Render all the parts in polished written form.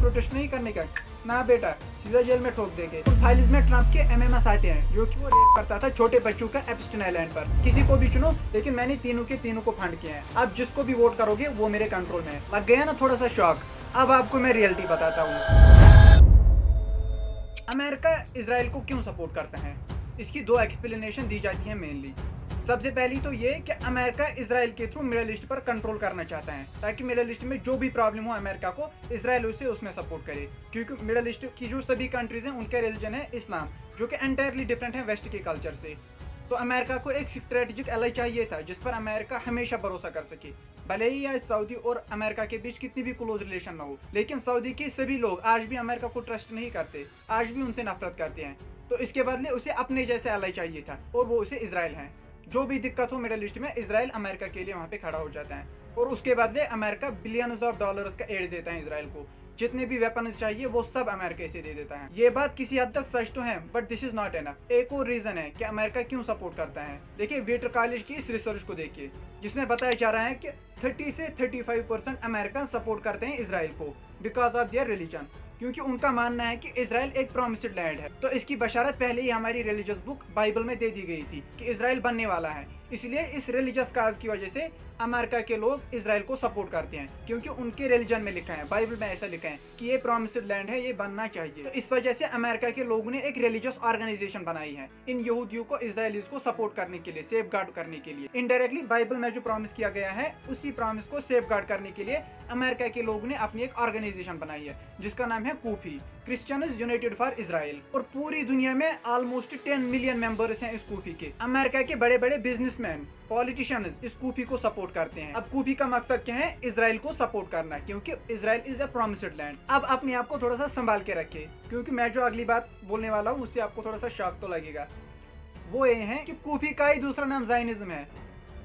Protest नहीं करने का? ना बेटा, सीधा जेल में ठोक देंगे। फाइल्स में ट्रंप के एमएमएस आते हैं जो कि वो रेप करता था छोटे बच्चों का एप्स्टाइन आइलैंड पर। किसी को भी चुनो, लेकिन मैंने तीनों के तीनों को फंड किया है। आप जिसको भी वोट करोगे वो मेरे कंट्रोल में है। लग गया ना थोड़ा सा शौक? अब आपको मैं रियलिटी बताता हूँ। अमेरिका इसराइल को क्यों सपोर्ट करता है? इसकी दो एक्सप्लेनेशन दी जाती है मेनली। सबसे पहली तो ये कि अमेरिका इसराइल के थ्रू मिडिल ईस्ट पर कंट्रोल करना चाहता है, ताकि मिडिल ईस्ट में जो भी प्रॉब्लम हो अमेरिका को, इसराइल उसे उसमें सपोर्ट करे। क्योंकि मिडिल ईस्ट की जो सभी कंट्रीज हैं उनका रिलीजन है इस्लाम, जो कि एंटायरली डिफरेंट है वेस्ट के कल्चर से। तो अमेरिका को एक स्ट्रेटेजिक एलाई चाहिए था जिस पर अमेरिका हमेशा भरोसा कर सके। भले ही आज सऊदी और अमेरिका के बीच कितनी भी क्लोज रिलेशन ना हो, लेकिन सऊदी के सभी लोग आज भी अमेरिका को ट्रस्ट नहीं करते, आज भी उनसे नफरत करते हैं। तो इसके बदले उसे अपने जैसे एलाई चाहिए था, और वो उसे इसराइल है। जो भी दिक्कत हो मिडिल ईस्ट में, इसराइल अमेरिका के लिए वहां पे खड़ा हो जाता है, और उसके बदले अमेरिका बिलियंस ऑफ डॉलर्स का एड देता है इसराइल को। जितने भी वेपन्स चाहिए वो सब अमेरिका इसे दे देता है। ये बात किसी हद तक सच तो है, but this is not enough. एक और रीजन है कि अमेरिका क्यों सपोर्ट करता है। देखिए, वेटर कॉलेज की इस रिसर्च को देखिए, जिसमें बताया जा रहा है कि 30 से 35% अमेरिकन सपोर्ट करते हैं इसराइल को बिकॉज ऑफ देयर रिलीजन, क्योंकि उनका मानना है कि इसराइल एक प्रॉमिस्ड लैंड है। तो इसकी बशारत पहले ही हमारी रिलीजियस बुक बाइबल में दे दी गई थी कि इसराइल बनने वाला है। इसलिए इस रिलीजियस काज की वजह से अमेरिका के लोग इसराइल को सपोर्ट करते हैं, क्योंकि उनके रिलीजन में लिखा है, बाइबल में ऐसा लिखा है कि ये प्रॉमिस्ड लैंड है, ये बनना चाहिए। तो इस वजह से अमेरिका के लोगों ने एक रिलीजियस ऑर्गेनाइजेशन बनाई है इन यहूदियों को, इसराइलीज को सपोर्ट करने के लिए, सेफ गार्ड करने के लिए। इनडायरेक्टली बाइबल में जो प्रॉमिस किया गया है उसी प्रॉमिस को सेफ गार्ड करने के लिए अमेरिका के लोगों ने अपनी एक ऑर्गेनाइजेशन बनाई है जिसका नाम है कूफी, क्रिश्चियंस यूनाइटेड फॉर इसराइल। और पूरी दुनिया में ऑलमोस्ट 10 मिलियन मेंबर्स हैं इस कूफी के। अमेरिका के बड़े बड़े बिजनेसमैन, पॉलिटिशियंस इस कूफी को सपोर्ट करते हैं। अब कूफी का मकसद क्या है? इसराइल को सपोर्ट करना, क्योंकि Israel is a promised land. अब अपने आप को थोड़ा सा संभाल के रखे, क्योंकि मैं जो अगली बात बोलने वाला हूँ उससे आपको थोड़ा सा शॉक तो लगेगा। वो ये है कि कूफी का ही दूसरा नाम जायनिज्म है।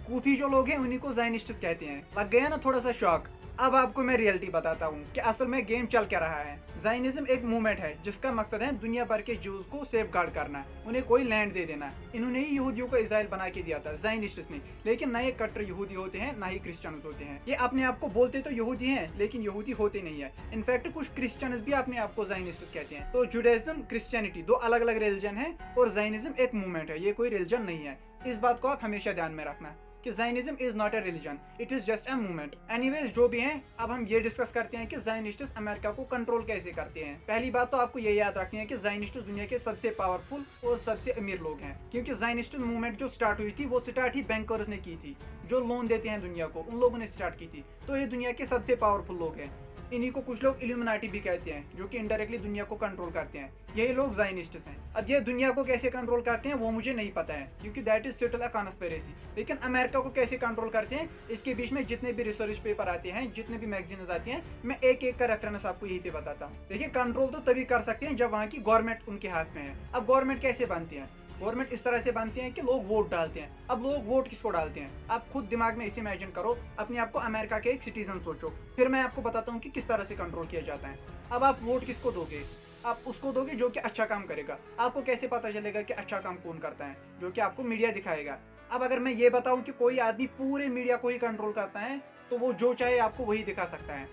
कूफी जो लोग हैं उन्हीं को जायनिस्ट्स कहते हैं। लग गया ना थोड़ा सा शॉक? अब आपको मैं रियलिटी बताता हूँ कि असल में गेम चल क्या रहा है। जायनिज्म एक मूवमेंट है जिसका मकसद है दुनिया भर के ज्यूज को सेफ गार्ड करना, उन्हें कोई लैंड दे देना। इन्होंने ही यहूदियों को इसराइल बना के दिया था, जायनिस्ट्स ने। लेकिन ना ये कट्टर यहूदी होते हैं, ना ही क्रिश्चियंस होते हैं। ये अपने आप को बोलते तो यहूदी हैं, लेकिन यहूदी होते नहीं है। इनफैक्ट कुछ क्रिश्चियंस भी अपने आप को जायनिस्ट्स कहते हैं। तो जुडाइज्म, क्रिश्चियनिटी दो अलग अलग रिलीजन है, और जायनिज्म एक मूवमेंट है, ये कोई रिलीजन नहीं है। इस बात को आप हमेशा ध्यान में रखना कि Zionism is not a religion, it is just a movement. Anyways, जो भी हैं, अब हम ये डिस्कस करते हैं कि ज़ायनिस्ट्स अमेरिका को कंट्रोल कैसे करते हैं। पहली बात तो आपको ये याद रखनी है कि ज़ायनिस्ट्स दुनिया के सबसे पावरफुल और सबसे अमीर लोग हैं, क्योंकि ज़ायनिस्ट मूवमेंट जो स्टार्ट हुई थी वो स्टार्ट ही बैंकर्स ने की थी, जो लोन देते हैं दुनिया को, उन लोगों ने स्टार्ट की थी। तो ये दुनिया के सबसे पावरफुल लोग हैं। इन्हीं को कुछ लोग इल्यूमिनाटी भी कहते हैं, जो कि इनडायरेक्टली दुनिया को कंट्रोल करते हैं। यही लोग ज़ायनिस्ट्स हैं। अब ये दुनिया को कैसे कंट्रोल करते हैं वो मुझे नहीं पता है, क्योंकि that is still a conspiracy. लेकिन अमेरिका को कैसे कंट्रोल करते हैं, इसके बीच में जितने भी रिसर्च पेपर आते हैं, जितने भी मैगजीन्स आती हैं, मैं एक एक का रेफरेंस आपको यहीं पे बताता हूँ। देखिए, कंट्रोल तो तभी कर सकते हैं जब वहाँ की गवर्नमेंट उनके हाथ में है। अब गवर्नमेंट कैसे बनती है? गवर्नमेंट इस तरह से बनती है कि लोग वोट डालते हैं। अब लोग वोट किसको डालते हैं? आप खुद दिमाग में इसे इमेजिन करो, अपने आप को अमेरिका के एक सिटीजन सोचो, फिर मैं आपको बताता हूँ कि किस तरह से कंट्रोल किया जाता है। अब आप वोट किसको दोगे? आप उसको दोगे जो कि अच्छा काम करेगा। आपको कैसे पता चलेगा कि अच्छा काम कौन करता है? जो कि आपको मीडिया दिखाएगा। अब अगर मैं ये बताऊं कि कोई आदमी पूरे मीडिया को ही कंट्रोल करता है, तो वो जो चाहे आपको वही दिखा सकता है।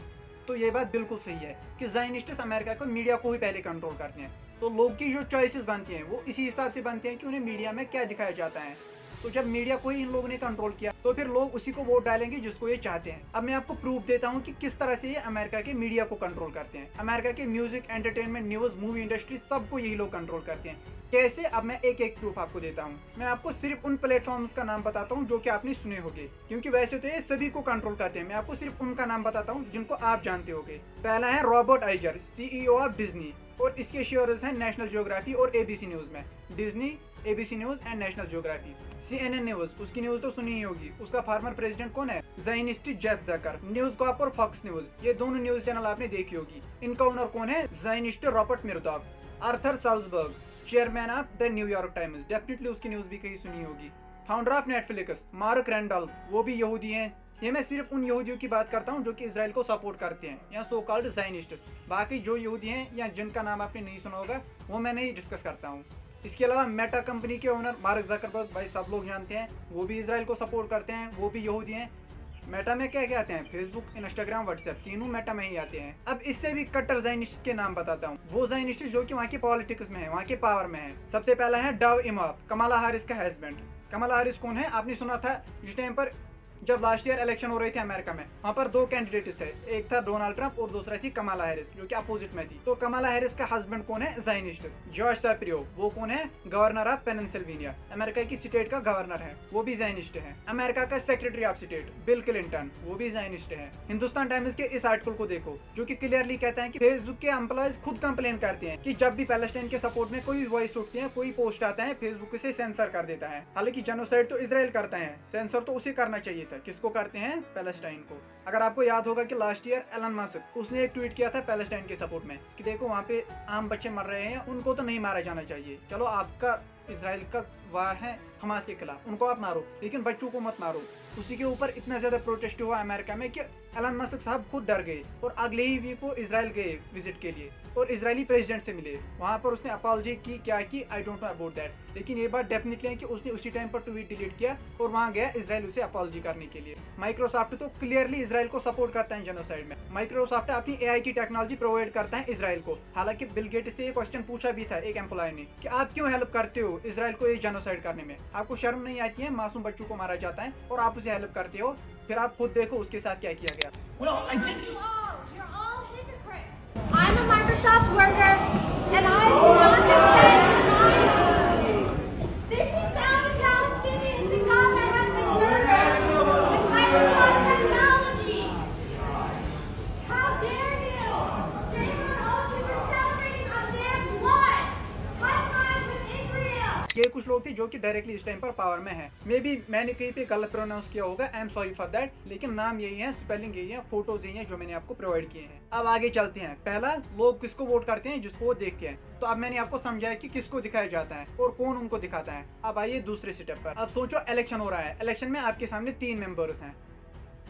तो ये बात बिल्कुल सही है कि ज़ायनिस्ट्स अमेरिका को मीडिया को ही पहले कंट्रोल करते हैं। तो लोग की जो चॉइसेस बनती हैं वो इसी हिसाब से बनती हैं कि उन्हें मीडिया में क्या दिखाया जाता है। तो जब मीडिया को ही इन लोगों ने कंट्रोल किया, तो फिर लोग उसी को वोट डालेंगे जिसको ये चाहते हैं। अब मैं आपको प्रूफ देता हूँ कि किस तरह से ये अमेरिका के मीडिया को कंट्रोल करते हैं। अमेरिका के music, entertainment, news, movie industry, सबको यही लोग कंट्रोल करते हैं। कैसे? अब मैं एक एक प्रूफ आपको देता हूँ। मैं आपको सिर्फ उन प्लेटफॉर्म्स का नाम बताता हूँ जो कि आपने सुने होंगे, क्योंकि वैसे तो ये सभी को कंट्रोल करते हैं। मैं आपको सिर्फ उनका नाम बताता हूँ जिनको आप जानते होंगे। पहला है Robert Iger, CEO of Disney, और इसके शेयर्स हैं नेशनल ज्योग्राफी और ABC न्यूज में। Disney, ABC news and national geography. CNN news, उसकी न्यूज तो सुनी ही होगी। उसका फार्मर प्रेसिडेंट कौन है? Zionist Jeff Zucker. News Corp और फॉक्स न्यूज, ये दोनों न्यूज चैनल आपने देखी होगी। इनका ओनर कौन है? Zionist Robert Murdoch. Arthur Salzberg, chairman of the New York Times, definitely उसकी न्यूज भी कहीं सुनी होगी। Founder of Netflix, Mark Randolph, वो भी यहूदी हैं। ये मैं सिर्फ उन यहूदियों की बात करता हूँ जो कि इसराइल को सपोर्ट करते हैं, या सो कॉल्ड ज़ायनिस्ट्स। बाकी जो यहूदी हैं या जिनका नाम आपने नहीं सुना होगा, वो मैं नहीं डिस्कस करता हूँ। इसके अलावा मेटा कंपनी के ओनर मार्क ज़करबर्ग, भाई सब लोग जानते हैं, वो भी इसराइल को सपोर्ट करते हैं, वो भी यहूदी हैं। मेटा में क्या क्या आते हैं? फेसबुक, इंस्टाग्राम, व्हाट्सएप, तीनों मेटा में ही आते हैं। अब इससे भी कट्टर ज़ायनिस्ट के नाम बताता हूँ, वो ज़ायनिस्ट जो कि वहाँ की पॉलिटिक्स में है, वहाँ के पावर में है। सबसे पहला है डव इमाम, कमला हारिस का हस्बैंड। कमला हारिस कौन है? आपने सुना था जिस टाइम पर जब लास्ट ईयर इलेक्शन हो रही थी अमेरिका में, वहाँ पर दो कैंडिडेट थे, एक था डोनाल्ड ट्रंप और दूसरा थी कमला हैरिस, जो कि अपोजिट में थी। तो कमला हैरिस का हस्बैंड कौन है? ज़ायनिस्ट। जॉर्ज सैप्रियो, वो कौन है? गवर्नर ऑफ पेनिनसिल्वेनिया, अमेरिका की स्टेट का गवर्नर है, वो भी ज़ायनिस्ट है। अमेरिका का secretary of state bill Clinton, वो भी ज़ायनिस्ट है। हिंदुस्तान टाइम्स के इस आर्टिकल को देखो, जो कि क्लियरली कहता है कि फेसबुक के एम्प्लॉयज खुद कंप्लेन करते हैं कि जब भी पैलेस्टाइन के सपोर्ट में कोई वॉइस उठती है, कोई पोस्ट आता है, फेसबुक इसे सेंसर कर देता है। हालांकि जेनोसाइड तो इजराइल करता है, सेंसर तो उसे करना चाहिए था। किसको करते हैं? पैलेस्टाइन को। अगर आपको याद होगा कि लास्ट ईयर एलन मस्क, उसने एक ट्वीट किया था पैलेस्टाइन के सपोर्ट में कि देखो वहाँ पे आम बच्चे मर रहे हैं, उनको तो नहीं मारा जाना चाहिए। चलो आपका इजराइल का वार है हमास के खिलाफ, उनको आप मारो, लेकिन बच्चों को मत मारो। उसी के ऊपर इतना ज्यादा प्रोटेस्ट हुआ अमेरिका में कि एलन मस्क साहब खुद डर गए और अगले ही वीक को इजराइल गए विजिट के लिए और इजरायली प्रेसिडेंट से मिले। वहां पर उसने अपॉलजी की, क्या की, I don't know about that, लेकिन ये बात डेफिनेटली है कि उसने उसी टाइम पर ट्वीट डिलीट किया और वहां गया इजराइल उसे अपॉलजी करने के लिए। माइक्रोसॉफ्ट तो क्लियरली इजराइल को सपोर्ट करता है जेनोसाइड में। माइक्रोसॉफ्ट अपनी एआई की टेक्नोलॉजी प्रोवाइड करता है इजराइल को। हालांकि बिल गेट्स से ये क्वेश्चन पूछा भी था एक एम्प्लॉय ने कि आप क्यों हेल्प करते हो इजराइल को ये जेनोसाइड करने में? आपको शर्म नहीं आती है? मासूम बच्चों को मारा जाता है और आप उसे हेल्प करते हो। फिर आप खुद देखो उसके साथ क्या किया गया। I'm a Microsoft worker, and I do not consent to 50,000 Palestinians in Gaza have been murdered with Microsoft technology. How dare you? Shame on all of you for celebrating on their blood. High five with Israel. ये कुछ लोग थे जो कि directly इस time पर power में है। मे बी मैंने कहीं पे गलत प्रोनाउंस किया होगा, I am sorry for that, लेकिन नाम यही है, स्पेलिंग यही है, फोटोज यही है जो मैंने आपको प्रोवाइड किए हैं। अब आगे चलते हैं। पहला, लोग किसको वोट करते हैं? जिसको वो देखते हैं। तो अब मैंने आपको समझाया कि किसको दिखाया जाता है और कौन उनको दिखाता है। अब आइए दूसरे स्टेप पर। अब सोचो इलेक्शन हो रहा है, इलेक्शन में आपके सामने 3 मेंबर्स हैं।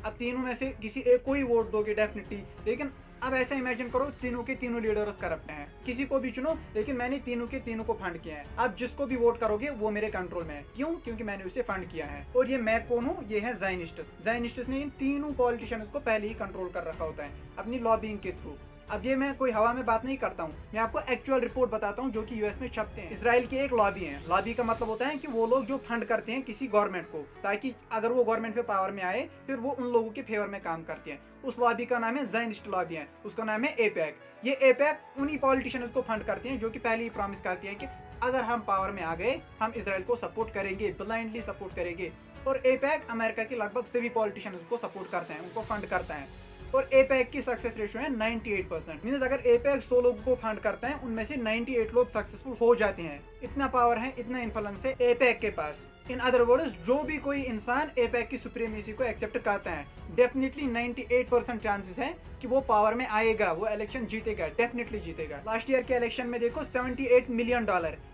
अब तीनों में से किसी एक को ही वोट दोगे डेफिनेटली, लेकिन अब ऐसा इमेजिन करो तीनों के तीनों लीडर्स करप्ट हैं। किसी को भी चुनो, लेकिन मैंने तीनों के तीनों को फंड किया है। अब जिसको भी वोट करोगे वो मेरे कंट्रोल में है। क्यों? क्योंकि मैंने उसे फंड किया है। और ये मैं कौन हूँ? ये है ज़ायनिस्ट। ज़ायनिस्ट ने इन तीनों पॉलिटिशियंस को पहले ही कंट्रोल कर रखा होता है अपनी लॉबिंग के थ्रू। अब ये मैं कोई हवा में बात नहीं करता हूँ, मैं आपको एक्चुअल रिपोर्ट बताता हूँ जो कि यूएस में छपते हैं। इजराइल की एक लॉबी है। लॉबी का मतलब होता है कि वो लोग जो फंड करते हैं किसी गवर्नमेंट को, ताकि अगर वो गवर्नमेंट पे पावर में आए फिर वो उन लोगों के फेवर में काम करते हैं। उस लॉबी का नाम है ज़ायनिस्ट लॉबी है, उसका नाम है एपैक। ये एपैक उन्हीं पॉलिटिशियंस को फंड करते हैं जो कि पहले ही प्रॉमिस करते हैं कि अगर हम पावर में आ गए हम इजराइल को सपोर्ट करेंगे, ब्लाइंडली सपोर्ट करेंगे। और एपैक अमेरिका के लगभग सभी पॉलिटिशियंस को सपोर्ट करते हैं, उनको फंड करता है। और एपैक की सक्सेस रेशियो है 98%। मींस अगर एपैक 100 लोगों को फंड करता है उनमें से 98 लोग सक्सेसफुल हो जाते हैं। इतना पावर है, इतना इन्फ्लुएंस है एपैक के पास। इन अदर वर्ड्स, जो भी कोई इंसान एपैक की सुप्रीमेसी को एक्सेप्ट करता है, डेफिनेटली 98% चांसेस है कि वो पावर में आएगा, वो इलेक्शन जीतेगा, डेफिनेटली जीतेगा। लास्ट ईयर के इलेक्शन में देखो $78 मिलियन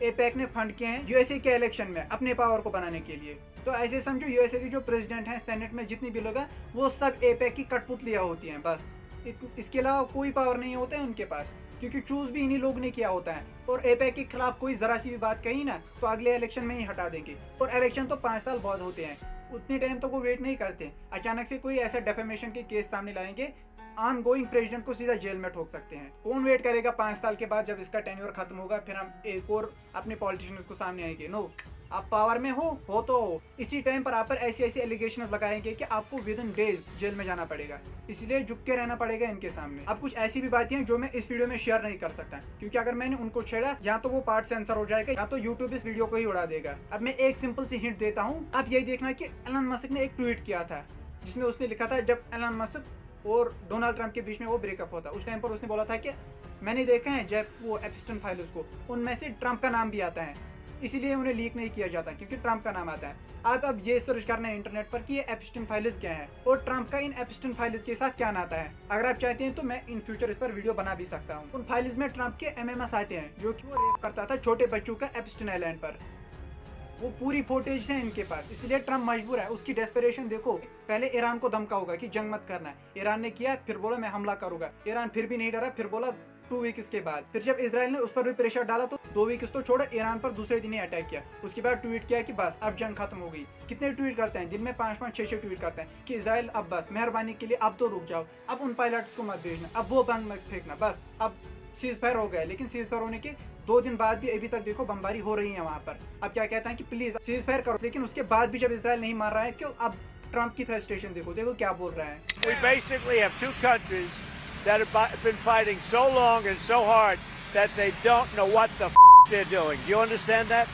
एपैक ने फंड किए हैं यूएसए के इलेक्शन में अपने पावर को बनाने के लिए। तो ऐसे समझो यूएसए के जो प्रेसिडेंट हैं, सेनेट में जितनी भी लोग हैं, वो सब एपैक की कठपुतलियां होती हैं बस। इसके अलावा कोई पावर नहीं होता है उनके पास, क्योंकि चूज भी इन्हीं लोग ने किया होता है। और एपैक के खिलाफ कोई जरा सी भी बात कही ना तो अगले इलेक्शन में ही हटा देंगे। और इलेक्शन तो 5 साल बाद होते हैं, उतने टाइम तक वो वेट नहीं करते। अचानक से कोई ऐसा डेफेमेशन के केस सामने लाएंगे, ऑन गोइंग प्रेसिडेंट को सीधा जेल में ठोक सकते हैं। कौन वेट करेगा 5 साल के बाद जब इसका टेन्योर खत्म होगा फिर हम एक और अपने पॉलिटिशियन को सामने आएंगे? नो, आप पावर में हो तो हो। इसी टाइम पर आप पर ऐसी ऐसी एलिगेशन लगाएंगे कि आपको विद इन डेज जेल में जाना पड़ेगा, इसलिए झुक के रहना पड़ेगा इनके सामने। अब कुछ ऐसी भी बातें हैं जो मैं इस वीडियो में शेयर नहीं कर सकता, क्योंकि अगर मैंने उनको छेड़ा या तो वो पार्ट सेंसर हो जाएगा या तो यूट्यूब इस वीडियो को ही उड़ा देगा। अब मैं एक सिंपल सी हिंट देता हूँ, आप यही देखना कि एलन मस्क ने एक ट्वीट किया था जिसमें उसने लिखा था जब एलन मस्क और डोनाल्ड ट्रंप के बीच में वो ब्रेकअप होता, उस टाइम पर उसने बोला था कि मैंने देखा है जब वो एप्स्टाइन फाइल्स को, उनमें से ट्रंप का नाम भी आता है, इसीलिए उन्हें लीक नहीं किया जाता क्योंकि ट्रंप का नाम आता है। आप अब ये सर्च करना है इंटरनेट पर कि ये एप्स्टाइन फाइल्स क्या है और ट्रंप का इन एप्स्टाइन फाइल्स के साथ क्या नाता है। अगर आप चाहते हैं तो मैं इन फ्यूचर इस पर वीडियो बना भी सकता हूँ। उन फाइल्स में ट्रंप के एमएमएस आते हैं जो कि वो रेप करता था छोटे बच्चों का एप्स्टाइन आइलैंड पर। वो पूरी फुटेज है इनके पास, इसलिए ट्रंप मजबूर है। उसकी डेस्परेशन देखो, पहले ईरान को धमका होगा कि जंग मत करना है, ईरान ने किया, फिर बोला मैं हमला करूंगा, ईरान फिर भी नहीं डरा, फिर बोला 2 वीक्स के बाद। फिर जब इसराइल ने उस पर भी प्रेशर डाला तो 2 वीक्स तो छोड़ो, ईरान पर दूसरे दिन ही अटैक किया। उसके बाद ट्वीट किया कि बस अब जंग खत्म हो गई। कितने ट्वीट करते हैं दिन में? 5-5 6-6 ट्वीट करते हैं कि इसराइल अब बस मेहरबानी के लिए अब तो रुक जाओ, अब उन पायलट्स को मत भेजना, अब वो बम मत फेंकना, बस अब सीज फायर हो गया। लेकिन सीज फायर होने के 2 दिन बाद भी अभी तक देखो बमबारी हो रही है वहां पर। अब क्या कहते हैं कि प्लीज सीज फायर करो, लेकिन उसके बाद भी जब इसराइल नहीं मार रहा है, क्यों? अब ट्रंप की फ्रस्ट्रेशन देखो, देखो क्या बोल रहा है। We basically have two countries that have been fighting so long and so hard that they don't know what the they're doing. Do you understand that?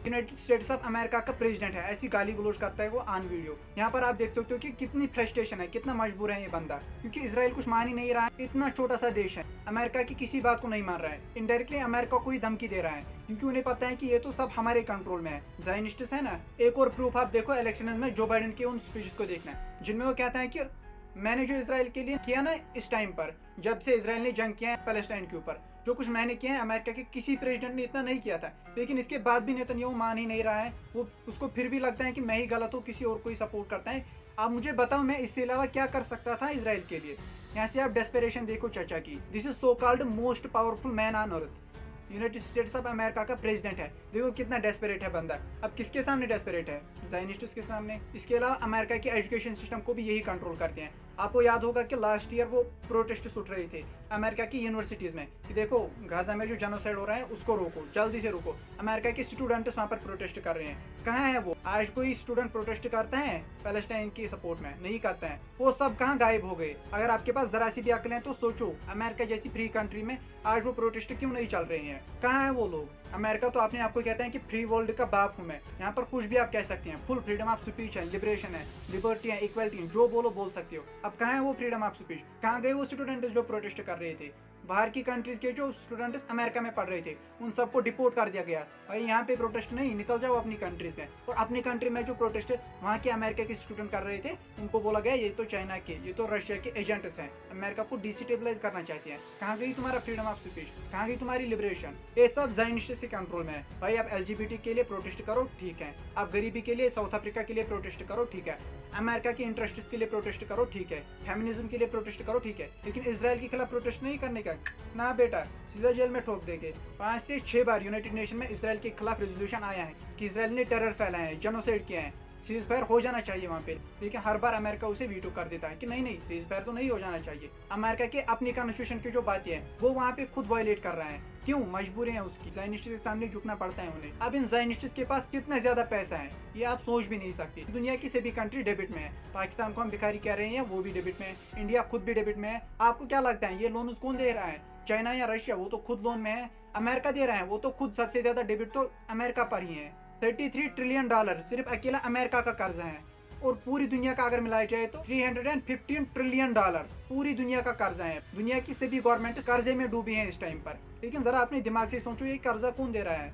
United states of America का president है, ऐसी गाली गलौज करता है वो on video. यहाँ पर आप देख सकते हो कि कितनी फ्रस्ट्रेशन है, कितना मजबूर है ये बंदा, क्योंकि इसराइल कुछ मान ही नहीं रहा है। इतना छोटा सा देश है, अमेरिका की किसी बात को नहीं मान रहा है, इनडायरेक्टली अमेरिका को ही धमकी दे रहा है, क्योंकि उन्हें पता है कि ये तो सब हमारे कंट्रोल में है। ज़ायनिस्ट्स है ना। एक और प्रूफ आप देखो इलेक्शन में जो बाइडेन के उन स्पीचेस को देखना है, जिनमें वो कहता है कि मैंने जो इसराइल के लिए किया ना इस टाइम पर, जब से इसराइल ने जंग किया है पैलेस्टाइन के ऊपर, जो कुछ मैंने किया है अमेरिका के किसी प्रेसिडेंट ने इतना नहीं किया था। लेकिन इसके बाद भी नेतन्याहू मान ही नहीं रहा है, वो उसको फिर भी लगता है कि मैं ही गलत हूँ, किसी और को ही सपोर्ट करता है। आप मुझे बताओ मैं इसके अलावा क्या कर सकता था इसराइल के लिए। यहाँ से आप डेस्परेशन देखो चाचा की। This is so called most powerful man on earth. United states of America का प्रेसिडेंट है, देखो कितना डेस्परेट है बंदा। अब किसके सामने डेस्परेट है? ज़ायनिस्ट्स के सामने। इसके अलावा अमेरिका के एजुकेशन सिस्टम को भी यही कंट्रोल करते हैं। आपको याद होगा कि लास्ट ईयर वो प्रोटेस्ट उठ रहे थे अमेरिका की यूनिवर्सिटीज़ में कि देखो गाजा में जो जेनोसाइड हो रहा है उसको रोको, जल्दी से रोको। अमेरिका के स्टूडेंट्स वहाँ पर प्रोटेस्ट कर रहे हैं। कहाँ है वो? आज कोई स्टूडेंट प्रोटेस्ट करता है पैलेस्टाइन की सपोर्ट में? नहीं करता है। वो सब कहाँ गायब हो गए? अगर आपके पास जरा सी भी अकल है तो सोचो, अमेरिका जैसी फ्री कंट्री में आज वो प्रोटेस्ट क्यों नहीं चल रहे हैं? कहाँ है वो लोग? अमेरिका तो अपने आपको कहता है कि फ्री वर्ल्ड का बाप हूँ मैं, यहाँ पर कुछ भी आप कह सकते हैं, फुल फ्रीडम ऑफ स्पीच है, लिबरेशन है, लिबर्टी है, इक्वलिटी है, जो बोलो बोल सकते हो। अब कहाँ है वो फ्रीडम ऑफ स्पीच? कहाँ गए वो स्टूडेंट जो प्रोटेस्ट कर रहे थे? बाहर की कंट्रीज के जो स्टूडेंट्स अमेरिका में पढ़ रहे थे उन सबको डिपोर्ट कर दिया गया। भाई यहाँ पे प्रोटेस्ट नहीं, निकल जाओ अपनी कंट्रीज में। और अपनी कंट्री में जो प्रोटेस्ट वहाँ के अमेरिका के स्टूडेंट कर रहे थे उनको बोला गया ये तो चाइना के, ये तो रशिया के एजेंट्स हैं, अमेरिका को डिस्टेबलाइज करना चाहते हैं। कहाँ गई तुम्हारा फ्रीडम ऑफ स्पीच? कहाँ गई तुम्हारी लिबरेशन? ये सब ज़ायनिस्ट के कंट्रोल में है। भाई आप LGBT के लिए प्रोटेस्ट करो, ठीक है। आप गरीबी के लिए, साउथ अफ्रीका के लिए प्रोटेस्ट करो, ठीक है। अमेरिका के इंटरेस्ट के लिए प्रोटेस्ट करो, ठीक है। फेमिनिज्म के लिए प्रोटेस्ट करो, ठीक है। लेकिन इसराइल के खिलाफ प्रोटेस्ट नहीं करने का ना बेटा, सीधा जेल में ठोक देंगे। 5 से 6 बार यूनाइटेड नेशन में इसराइल के खिलाफ रेजोल्यूशन आया है कि इसराइल ने टेरर फैलाया है, जेनोसाइड किया है, सीज फायर हो जाना चाहिए वहाँ पे। लेकिन हर बार अमेरिका उसे वीटो कर देता है कि नहीं नहीं सीज फायर तो नहीं हो जाना चाहिए। अमेरिका के अपनी कॉन्स्टिट्यूशन की जो बातें हैं वो वहाँ पे खुद वायलेट कर रहा है। क्यों? मजबूरी है उसकी, ज़ायनिस्ट्स के सामने झुकना पड़ता है उन्हें। अब इन ज़ायनिस्ट्स के पास कितना ज्यादा पैसा है ये आप सोच भी नहीं सकते। दुनिया की सभी कंट्री डेबिट में है। पाकिस्तान को हम भिखारी कह रहे हैं, वो भी डेबिट में है। इंडिया खुद भी डेबिट में है। आपको क्या लगता है ये लोन कौन दे रहा है? चाइना या रशिया? वो तो खुद लोन में है। अमेरिका दे रहा है, वो तो खुद सबसे ज्यादा डेबिट तो अमेरिका पर ही है। $33 ट्रिलियन सिर्फ अकेला अमेरिका का कर्जा है। और पूरी दुनिया का अगर मिलाया जाए तो $315 ट्रिलियन पूरी दुनिया का कर्जा है। दुनिया की सभी गवर्नमेंट कर्जे में डूबी हैं इस टाइम पर। लेकिन जरा अपने दिमाग से सोचो ये कर्जा कौन दे रहा है?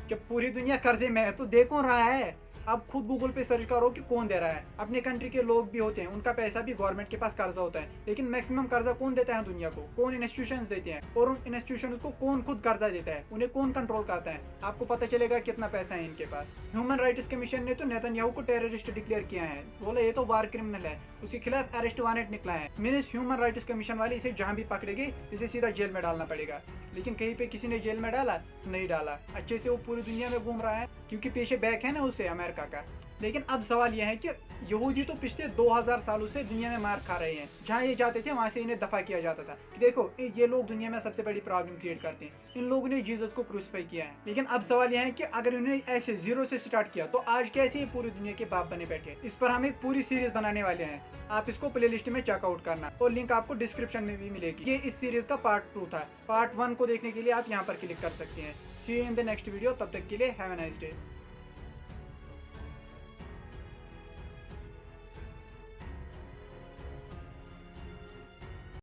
जब पूरी दुनिया कर्जे में है तो दे कौन रहा है? आप खुद गूगल पे सर्च करो कि कौन दे रहा है। अपने कंट्री के लोग भी होते हैं, उनका पैसा भी गवर्नमेंट के पास कर्जा होता है। लेकिन मैक्सिमम कर्जा कौन देता है दुनिया को? कौन? इंस्टीट्यूशंस देते हैं। और उन इंस्टीट्यूशंस को कौन खुद कर्जा देता है? उन्हें कौन कंट्रोल करता है? आपको पता चलेगा कितना पैसा है इनके पास। ह्यूमन राइट्स कमीशन ने तो नेतन्याहू को टेररिस्ट डिक्लेयर किया है, बोला ये तो वार क्रिमिनल है, उसके खिलाफ अरेस्ट वारंट निकला है। मीन्स ह्यूमन राइट्स कमीशन वाले इसे जहाँ भी पकड़ेंगे इसे सीधा जेल में डालना पड़ेगा। लेकिन कहीं पे किसी ने जेल में डाला? नहीं डाला। अच्छे से वो पूरी दुनिया में घूम रहा है क्योंकि पीछे बैक है ना उसे अमेरिका का। लेकिन अब सवाल यह है कि यहूदी तो पिछले 2000 सालों से दुनिया में मार खा रहे हैं। जहाँ ये जाते थे वहाँ से इन्हें दफा किया जाता था कि देखो ये लोग दुनिया में सबसे बड़ी प्रॉब्लम क्रिएट करते हैं। इन लोगों ने जीसस को क्रूसिफाई किया है। लेकिन अब सवाल यह है कि अगर इन्होंने ऐसे जीरो से स्टार्ट किया तो आज कैसे ये पूरी दुनिया के बाप बने बैठे। इस पर हम एक पूरी सीरीज बनाने वाले हैं, आप इसको प्लेलिस्ट में चेकआउट करना और लिंक आपको डिस्क्रिप्शन में भी मिलेगी। ये इस सीरीज का पार्ट 2 था। पार्ट 1 को देखने के लिए आप यहाँ पर क्लिक कर सकते हैं। See you in the next video, तब तक के लिए हैव अ नाइस डे।